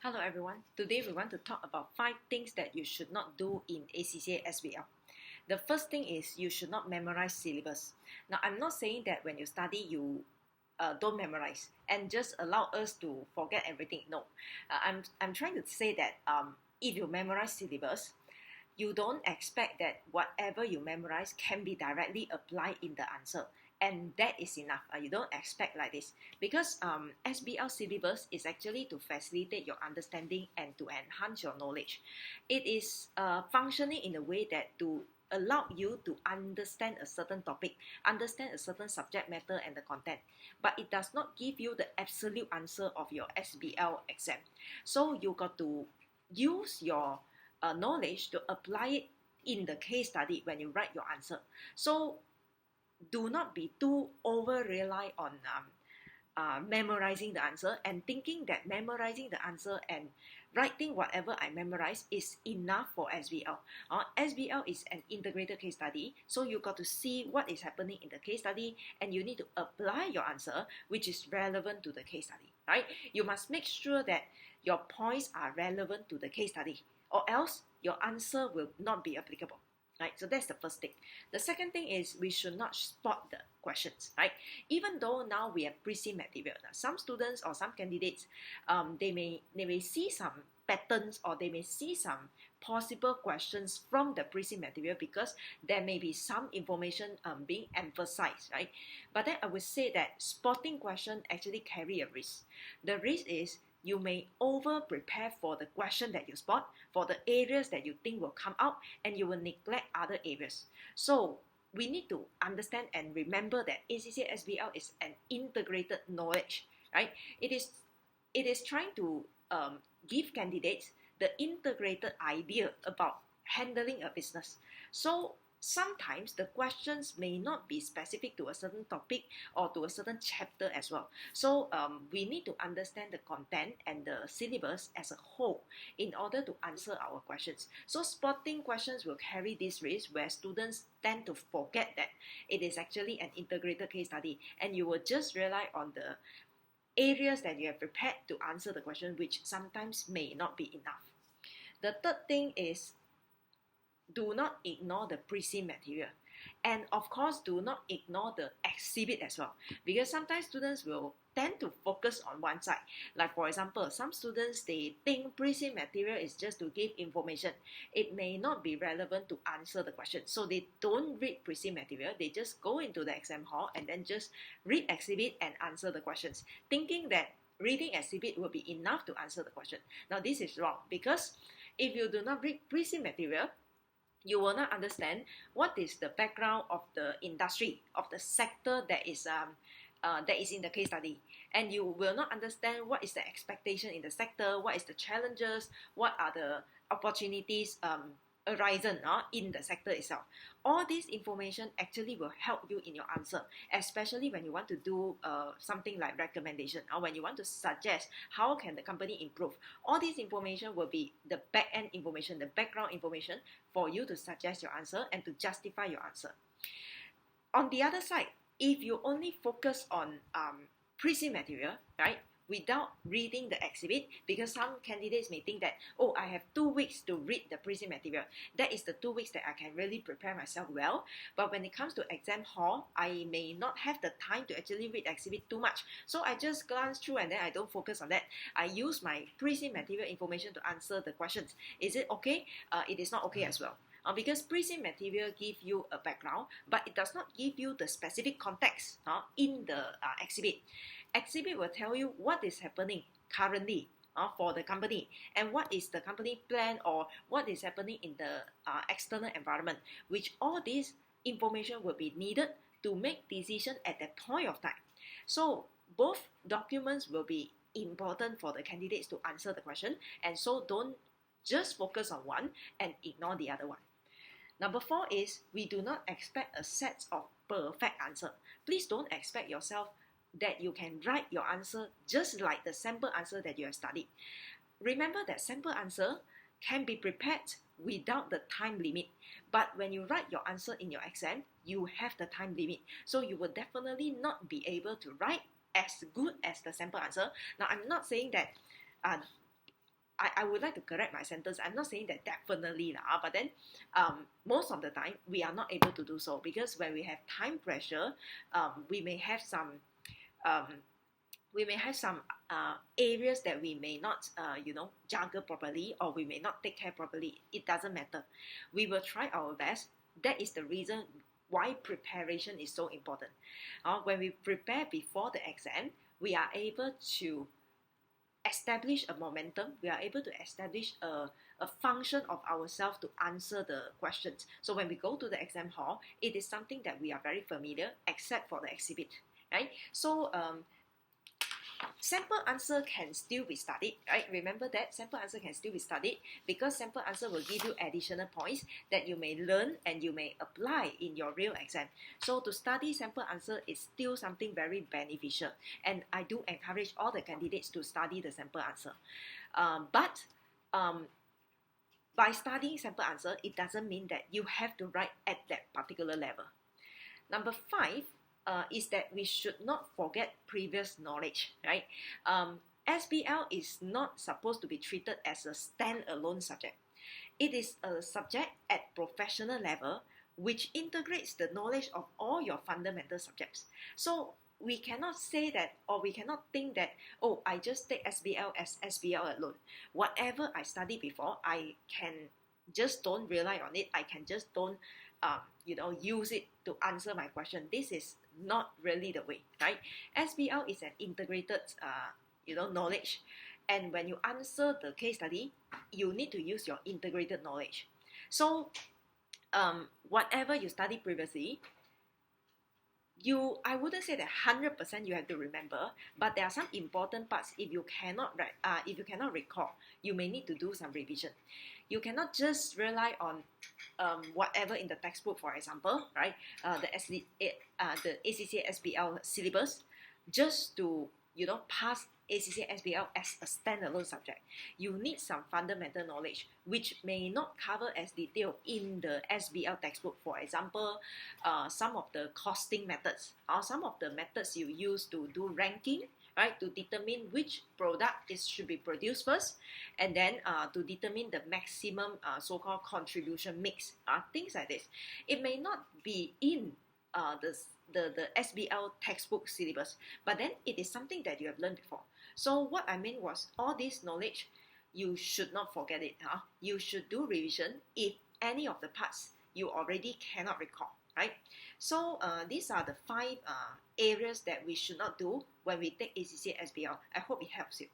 Hello everyone. Today we want to talk about 5 things that you should not do in ACCA SBL. The first thing is you should not memorize syllabus. Now I'm not saying that when you study you don't memorize and just allow us to forget everything. No, I'm trying to say that if you memorize syllabus, you don't expect that whatever you memorize can be directly applied in the answer. And that is enough. You don't expect like this because SBL syllabus is actually to facilitate your understanding and to enhance your knowledge. It is functioning in a way that to allow you to understand a certain topic, understand a certain subject matter and the content, but it does not give you the absolute answer of your SBL exam. So you got to use your knowledge to apply it in the case study when you write your answer. So do not be too over rely on memorizing the answer and thinking that memorizing the answer and writing whatever I memorize is enough for SBL. SBL is an integrated case study, so you got to see what is happening in the case study and you need to apply your answer which is relevant to the case study, right? You must make sure that your points are relevant to the case study or else your answer will not be applicable. Right, so that's the first thing. The second thing is we should not spot the questions, right? Even though now we have pre-sim material, some students or some candidates, they may see some patterns or they may see some possible questions from the pre-sim material because there may be some information being emphasized, right? But then I would say that spotting question actually carry a risk. The risk is you may over prepare for the question that you spot, for the areas that you think will come out, and you will neglect other areas. So we need to understand and remember that ACCA SBL is an integrated knowledge, right? It is trying to give candidates the integrated idea about handling a business. So sometimes the questions may not be specific to a certain topic or to a certain chapter as well. So we need to understand the content and the syllabus as a whole in order to answer our questions. So spotting questions will carry this risk where students tend to forget that it is actually an integrated case study and you will just rely on the areas that you have prepared to answer the question, which sometimes may not be enough. The third thing is do not ignore the pre-sim material. And of course, do not ignore the exhibit as well. Because sometimes students will tend to focus on one side. Like for example, some students, they think pre-sim material is just to give information. It may not be relevant to answer the question. So they don't read pre-sim material. They just go into the exam hall and then just read exhibit and answer the questions, thinking that reading exhibit will be enough to answer the question. Now this is wrong because if you do not read pre-sim material, you will not understand what is the background of the industry, of the sector that is in the case study. And you will not understand what is the expectation in the sector, what is the challenges, what are the opportunities arisen in the sector itself. All this information actually will help you in your answer, especially when you want to do something like recommendation or when you want to suggest how can the company improve. All this information will be the back-end information, the background information for you to suggest your answer and to justify your answer. On the other side, if you only focus on pre-sim material, right, without reading the exhibit, because some candidates may think that, oh, I have 2 weeks to read the pre-sim material. That is the 2 weeks that I can really prepare myself well. But when it comes to exam hall, I may not have the time to actually read exhibit too much. So I just glance through and then I don't focus on that. I use my pre-sim material information to answer the questions. Is it okay? It is not okay as well. Because pre-sim material give you a background, but it does not give you the specific context in the exhibit. Exhibit will tell you what is happening currently for the company and what is the company plan or what is happening in the external environment, which all this information will be needed to make decision at that point of time. So both documents will be important for the candidates to answer the question, and so don't just focus on one and ignore the other one. Number 4 is we do not expect a set of perfect answer. Please don't expect yourself that you can write your answer just like the sample answer that you have studied. Remember that sample answer can be prepared without the time limit. But when you write your answer in your exam, you have the time limit. So you will definitely not be able to write as good as the sample answer. Now, I'm not saying that I would like to correct my sentence. I'm not saying that definitely, but then most of the time we are not able to do so, because when we have time pressure, we may have some um, areas that we may not, juggle properly, or we may not take care properly. It doesn't matter. We will try our best. That is the reason why preparation is so important. When we prepare before the exam, we are able to establish a momentum. We are able to establish a function of ourselves to answer the questions. So when we go to the exam hall, it is something that we are very familiar, except for the exhibit, right? So sample answer can still be studied, right? Remember that sample answer can still be studied, because sample answer will give you additional points that you may learn and you may apply in your real exam. So to study sample answer is still something very beneficial, and I do encourage all the candidates to study the sample answer. But by studying sample answer, it doesn't mean that you have to write at that particular level. Number 5 is that we should not forget previous knowledge, right? SBL is not supposed to be treated as a standalone subject. It is a subject at professional level which integrates the knowledge of all your fundamental subjects. So we cannot say that, or we cannot think that, oh, I just take SBL as SBL alone. Whatever I studied before, I can just don't rely on it. I can just don't use it to answer my question. This is not really the way, right? SBL is an integrated knowledge, and when you answer the case study, you need to use your integrated knowledge. So whatever you studied previously, I wouldn't say that 100% you have to remember, but there are some important parts. If you cannot recall, you may need to do some revision. You cannot just rely on whatever in the textbook, for example, right? The ACCA SBL syllabus, just to pass ACCA SBL as a standalone subject. You need some fundamental knowledge which may not cover as detailed in the SBL textbook. For example, some of the costing methods, or some of the methods you use to do ranking, right, to determine which product should be produced first, and then to determine the maximum so-called contribution mix, things like this. It may not be in the SBL textbook syllabus, but then it is something that you have learned before. So what I meant was, all this knowledge, you should not forget it. You should do revision if any of the parts you already cannot recall, right? So these are the 5 areas that we should not do when we take ACCA SBL. I hope it helps you.